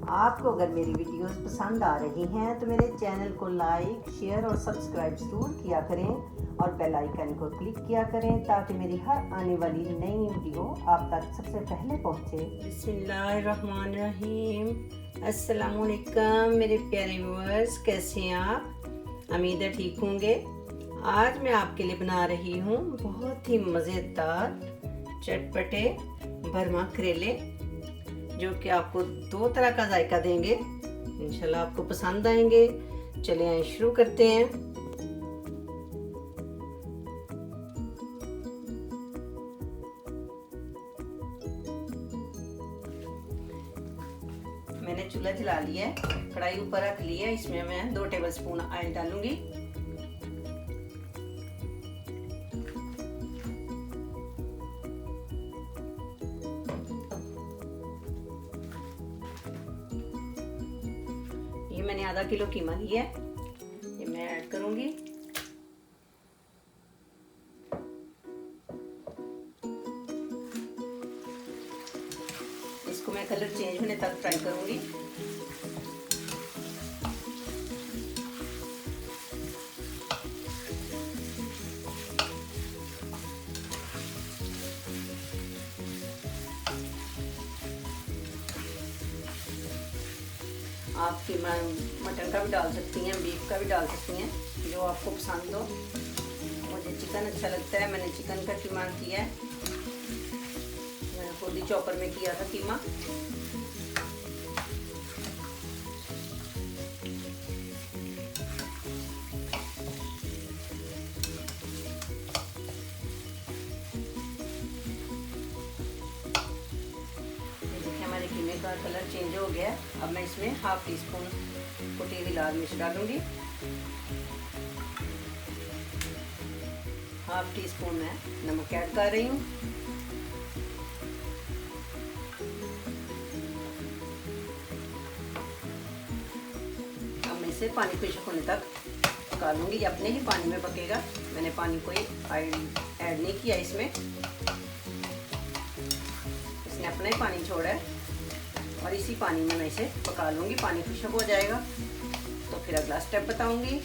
आपको अगर मेरी वीडियोस पसंद आ रही हैं तो मेरे चैनल को लाइक, शेयर और सब्सक्राइब ज़रूर किया करें और बेल आइकन को क्लिक किया करें ताकि मेरी हर आने वाली नई वीडियो आप तक सबसे पहले पहुंचे। बिस्मिल्लाहिर्रहमानिर्रहीम। अस्सलाम वालेकुम मेरे प्यारे व्यूअर्स, कैसे हैं आप? उम्मीद है ठीक होंगे। आज मैं आपके लिए बना रही हूँ बहुत ही मज़ेदार चटपटे भरमा करेले, जो कि आपको दो तरह का जायका देंगे। इंशाल्लाह आपको पसंद आएंगे। चलिए आइए शुरू करते हैं। मैंने चूल्हा जला लिया है, कढ़ाई ऊपर रख ली है। इसमें मैं 2 टेबलस्पून ऑयल डालूंगी। ये मैंने आधा किलो कीमा लिया है, ये मैं ऐड करूंगी। इसको मैं कलर चेंज होने तक फ्राई करूंगी। आप कीमा मटन का भी डाल सकती हैं, बीफ का भी डाल सकती हैं, जो आपको पसंद हो। मुझे चिकन अच्छा लगता है, मैंने चिकन का कीमा किया है। मैंने होली चॉपर में किया था कीमा। हमारे कीमे का कलर चेंज हो गया है। अब मैं इसमें हाफ टी स्पून कुटी हुई लाल मिर्च डालूंगी। हाफ टी स्पून मैं नमक ऐड कर रही हूँ। अब मैं इसे पानी खुश्क होने तक पका लूंगी। अपने ही पानी में पकेगा, मैंने पानी कोई ऐड नहीं किया इसमें। इसने अपना ही पानी छोड़ा है और इसी पानी में मैं इसे पका लूँगी। पानी खुश्क हो जाएगा तो फिर अगला स्टेप बताऊँगी।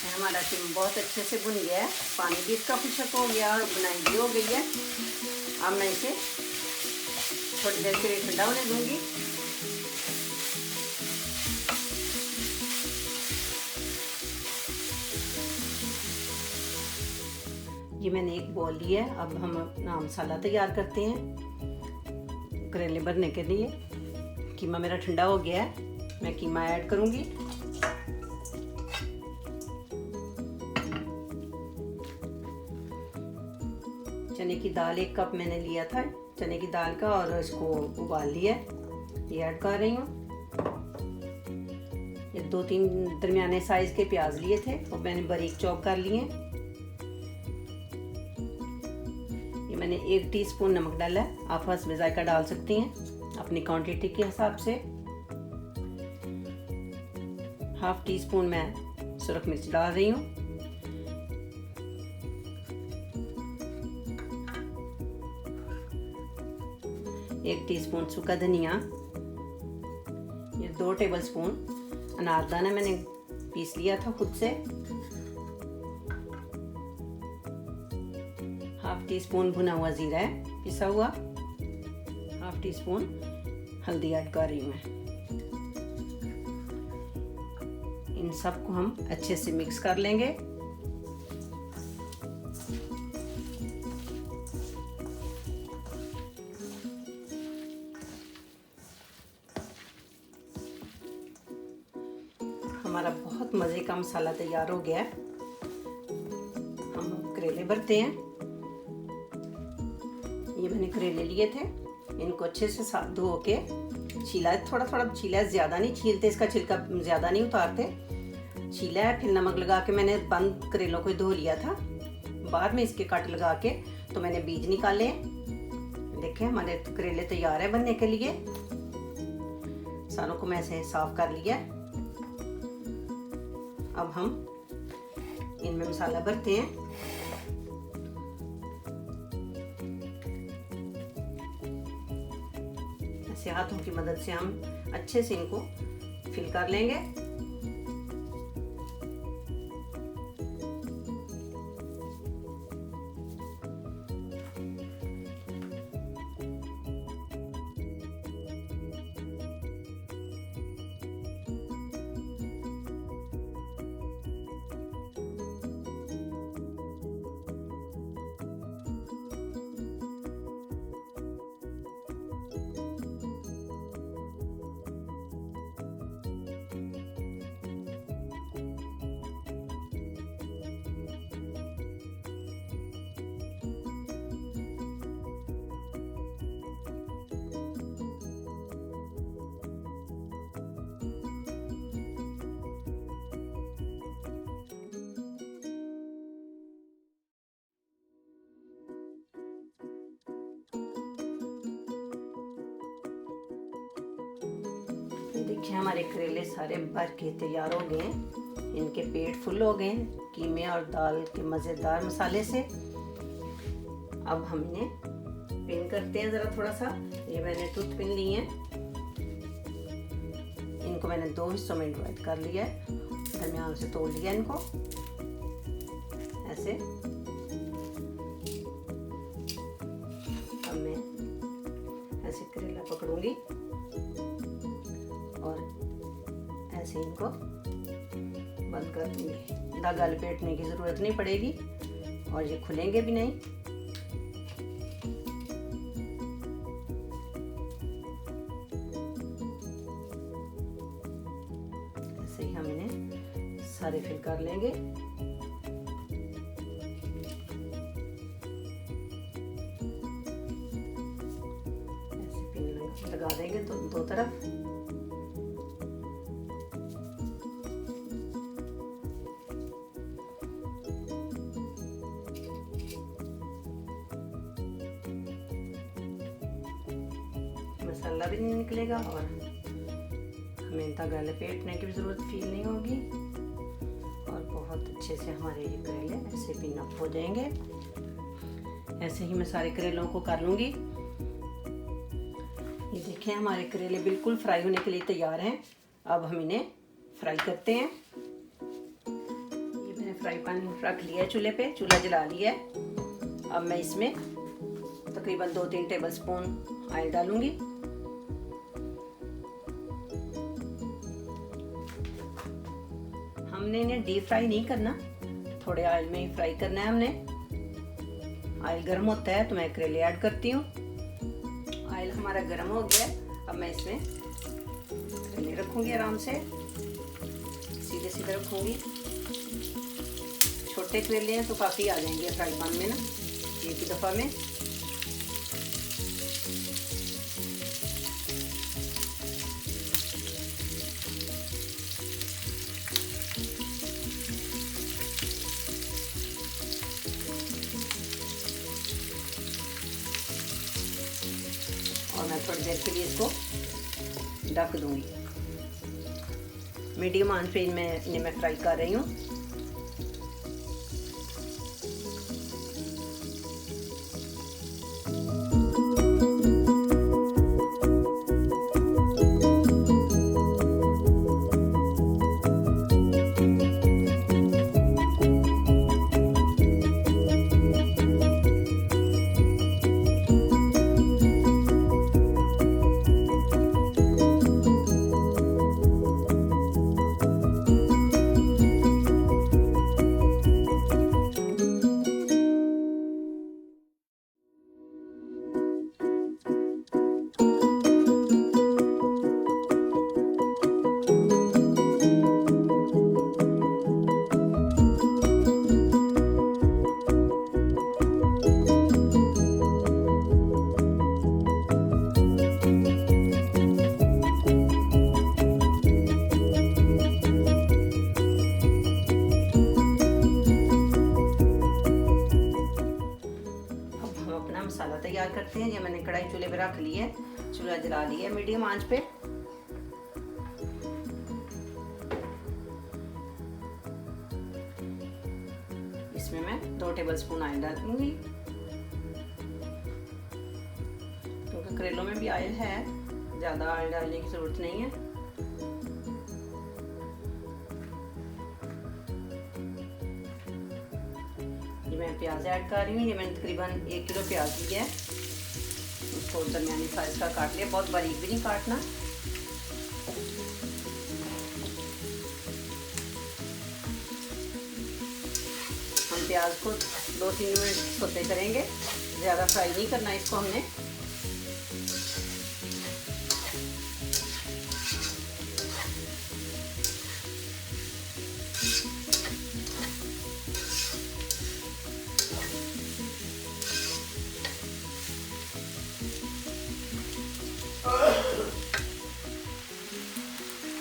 हमारा कीमा बहुत अच्छे से भुन गया है, पानी भी इसका खुश्क हो गया और बुनाई भी हो गई है। अब मैं इसे थोड़ी देर के लिए ठंडा होने दूँगी। ये मैंने एक बॉल लिया है। अब हम अपना मसाला तैयार करते हैं करेले भरने के लिए। कीमा मेरा ठंडा हो गया है, मैं कीमा ऐड करूंगी। चने की दाल 1 कप मैंने लिया था, चने की दाल का, और इसको उबाल लिया है। ये ऐड कर रही हूँ। ये 2-3 दरमियाने साइज के प्याज लिए थे, वो मैंने बारीक चॉप कर लिए। मैंने 1 टीस्पून नमक डाला है। आप हस्ब जायका डाल सकती हैं अपनी क्वांटिटी के हिसाब से। हाफ टी स्पून मैं सुरख मिर्च डाल रही हूँ। एक टीस्पून सूखा धनिया। ये 2 टेबलस्पून अनारदाना मैंने पीस लिया था खुद से। हाफ टी स्पून भुना हुआ जीरा है पिसा हुआ। हाफ टी स्पून हल्दी ऐड कर रही हूँ मैं। इन सबको हम अच्छे से मिक्स कर लेंगे। हमारा बहुत मज़े का मसाला तैयार हो गया है। हम करेले भरते हैं। ये मैंने करेले लिए थे, इनको अच्छे से साफ धो के छीला है। थोड़ा थोड़ा छीला है, ज़्यादा नहीं छीलते, इसका छिलका ज़्यादा नहीं उतारते। छीला है, फिर नमक लगा के मैंने बंद करेलों को धो लिया था। बाद में इसके कट लगा के तो मैंने बीज निकाले। देखें हमारे करेले तैयार है बनने के लिए। सारों को मैं ऐसे साफ कर लिया। अब हम इनमें मसाला भरते हैं। ऐसे हाथों की मदद से हम अच्छे से इनको फिल कर लेंगे। देखिए हमारे करेले सारे भर के तैयार हो गए हैं। इनके पेट फुल हो गए कीमे और दाल के मज़ेदार मसाले से। अब हम इन्हें पिन करते हैं ज़रा थोड़ा सा। ये मैंने टूथ पिन ली है। इनको मैंने 2 हिस्सों में डिवाइड कर लिया है। दरमियान से तोड़ लिया इनको ऐसे। अब मैं ऐसे करेला पकड़ूंगी और ऐसे इनको बंद कर दूंगी। धागा लपेटने की जरूरत नहीं पड़ेगी और ये खुलेंगे भी नहीं। ऐसे ही हम इन्हें सारे फिल कर लेंगे। ऐसे पिन लगा देंगे तो दो तरफ। मसाला भी नहीं निकलेगा और हमें धागा लपेटने की भी जरूरत फील नहीं होगी और बहुत अच्छे से हमारे ये करेले ऐसे पिन अप हो जाएंगे। ऐसे ही मैं सारे करेलों को कर लूंगी। ये देखें हमारे करेले बिल्कुल फ्राई होने के लिए तैयार हैं। अब हम इन्हें फ्राई करते हैं। ये मैंने फ्राई पैन रख लिया है चूल्हे पे, चूल्हा जला लिया है। अब मैं इसमें तकरीबन 2-3 टेबल स्पून ऑयल डालूंगी। हमने इन्हें डीप फ्राई नहीं करना, थोड़े ऑयल में ही फ्राई करना है हमने। ऑयल गर्म होता है तो मैं करेले ऐड करती हूँ। ऑयल हमारा गर्म हो गया है। अब मैं इसमें करेले रखूंगी आराम से, सीधे सीधे रखूंगी। छोटे करेले हैं तो काफ़ी आ जाएंगे फ्राई पैन में ना, एक ही दफ़ा में। और मैं थोड़ी देर के लिए इसको ढक दूंगी। मीडियम आंच पे इन्हें मैं फ्राई कर रही हूँ। मसाला तैयार करते हैं। ये मैंने कढ़ाई चूल्हे पे रख ली है, चूल्हा जला लिया है मीडियम आंच पे। इसमें मैं 2 टेबलस्पून ऑयल डालूंगी, क्योंकि करेलों में भी ऑयल है, ज़्यादा ऑयल डालने की ज़रूरत नहीं है। ये मैं प्याज ऐड कर रही हूँ। ये मैंने तकरीबन 1 किलो प्याज लिया है, उसको दरमियानी साइज का काट लिया, बहुत बारीक भी नहीं काटना। हम प्याज को 2-3 मिनट सौते करेंगे, ज़्यादा फ्राई नहीं करना इसको हमने।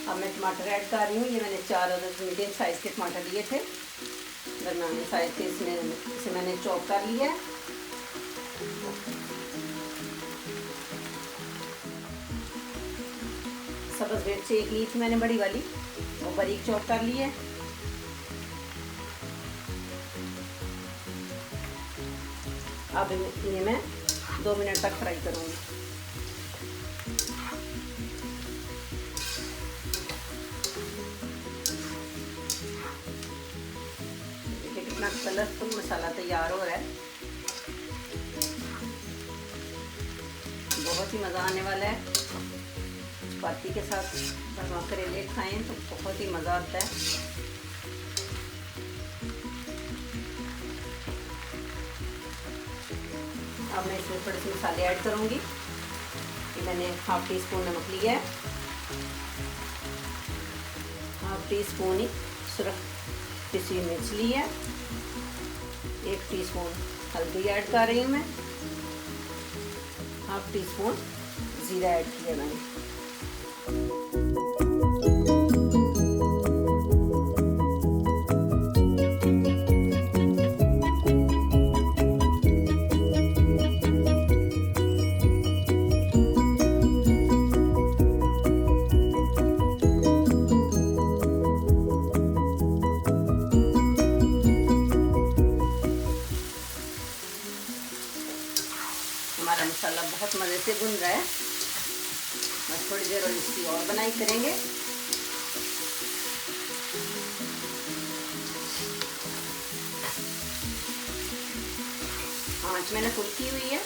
अब मैं टमाटर ऐड कर रही हूँ। ये मैंने 4 अदद मीडियम साइज़ के टमाटर लिए थे, दरमियाने साइज़ के। इसे मैंने चॉप कर लिया है। सब्ज़ मिर्च 1 ली थी मैंने बड़ी वाली, वो बारीक चॉप कर ली है। अब इन्हें मैं 2 मिनट तक फ्राई करूँगी। कितना कलरफुल मसाला तैयार हो रहा है, बहुत ही मज़ा आने वाला है। चपाती के साथ भरवा करेले खाएं तो बहुत ही मज़ा आता है। अब मैं इसमें थोड़े से मसाले ऐड करूँगी। ये मैंने 1/2 टीस्पून नमक लिया है, 1/2 टीस्पून ही सुरख पिसी मिर्च ली है, 1 टीस्पून हल्दी ऐड कर रही हूँ मैं, 1/2 टीस्पून ज़ीरा ऐड किया मैंने। हमारा मसाला बहुत मज़े से भुन रहा है, बस थोड़ी देर और इसकी और बनाई करेंगे। आंच मैंने फुल की हुई है।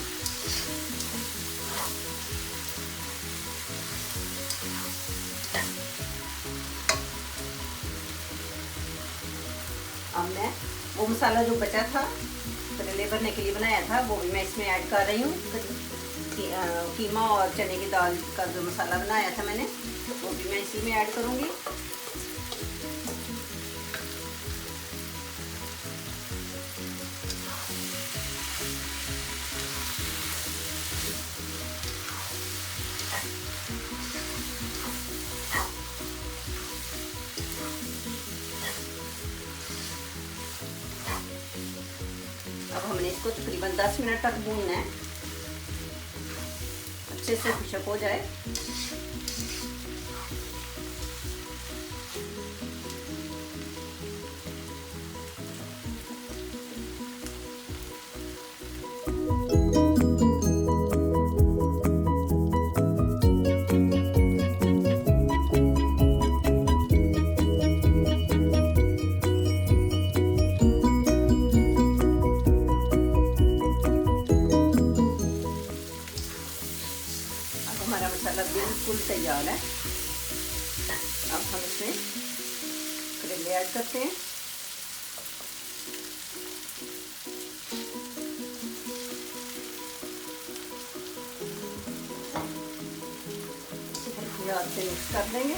अब मैं वो मसाला जो बचा था करेले भरने के लिए बनाया था, वो भी मैं इसमें ऐड कर रही हूँ। कीमा और चने की दाल का जो मसाला बनाया था मैंने, वो भी मैं इसी में ऐड करूँगी। अब हमने इसको तकरीबन 10 मिनट तक भूनना है, अच्छे से खुशक हो जाए। हमारा मसाला बिल्कुल तैयार है। अब हम इसमें करेले ऐड करते हैं। हाथ से मिक्स कर देंगे।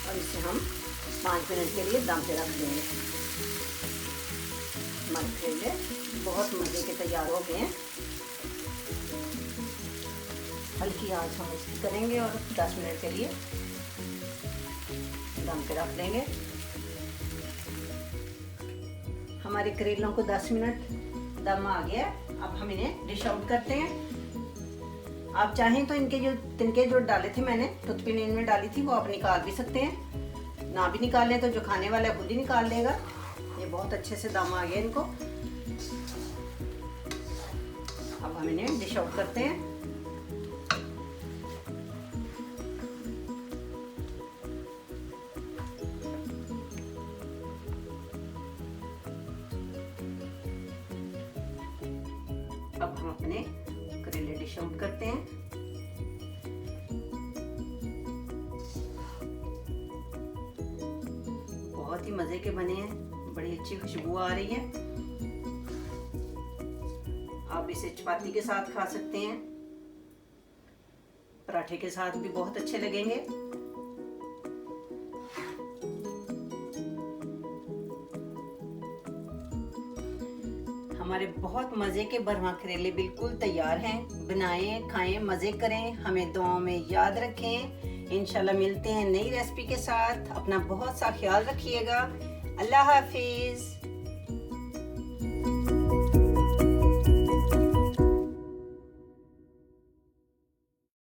और इसे हम 5 मिनट के लिए दम पे रख देंगे। हमारे करेले बहुत मज़े के तैयार हो गए हैं। हल्की आंच हम इसकी करेंगे और 10 मिनट के लिए दम पे रख देंगे। हमारे करेलों को 10 मिनट दम आ गया। अब हम इन्हें डिश आउट करते हैं। आप चाहें तो इनके जो तिनके जो डाले थे मैंने टूथपिन इनमें डाली थी वो आप निकाल भी सकते हैं। ना भी निकालें तो जो खाने वाला है खुद ही निकाल लेगा। ये बहुत अच्छे से दम आ गया इनको। अब हम इन्हें डिश आउट करते हैं। अब हम अपने करेले डिश आउट करते हैं। बहुत ही मजे के बने हैं, बड़ी अच्छी खुशबू आ रही है। आप इसे चपाती के साथ खा सकते हैं, पराठे के साथ भी बहुत अच्छे लगेंगे। हमारे बहुत मज़े के भरवा करेले बिल्कुल तैयार हैं। बनाएं, खाएं, मज़े करें, हमें दुआओं में याद रखें। इंशाल्लाह मिलते हैं नई रेसिपी के साथ। अपना बहुत सा ख्याल रखिएगा। अल्लाह हाफिज़।